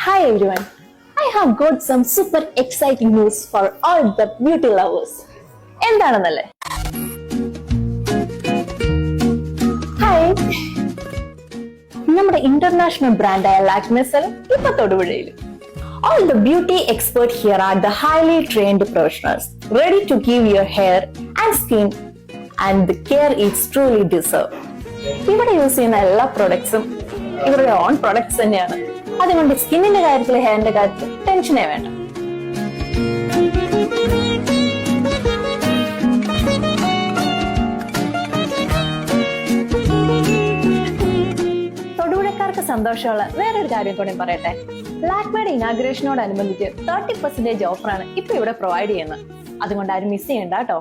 Hi everyone, I have got some super exciting news for all the beauty lovers. എന്താണെന്നല്ലേ? Hi, നമ്മുടെ international ബ്രാൻഡായ ലാക്മെസൽ ഇപ്പൊ തൊടുപുഴയിൽ. All the beauty experts here are the highly trained professionals, ready to give your hair and skin and the care it truly deserves. ഇവിടെ use ചെയ്യുന്ന എല്ലാ പ്രൊഡക്ട്സും ഇവരുടെ on products തന്നെയാണ്. അതുകൊണ്ട് സ്കിന്നിന്റെ കാര്യത്തിൽ ഹെയറിന്റെ കാര്യത്തിൽ ടെൻഷനേ വേണ്ട. തൊടുപുഴക്കാർക്ക് സന്തോഷമുള്ള വേറൊരു കാര്യം കൂടി പറയട്ടെ. ലാക്മേയുടെ ഇനാഗുറേഷനോടനുബന്ധിച്ച് 30% ഓഫറാണ് ഇപ്പൊ ഇവിടെ പ്രൊവൈഡ് ചെയ്യുന്നത്. അതുകൊണ്ട് ആരും മിസ് ചെയ്യണ്ട കേട്ടോ.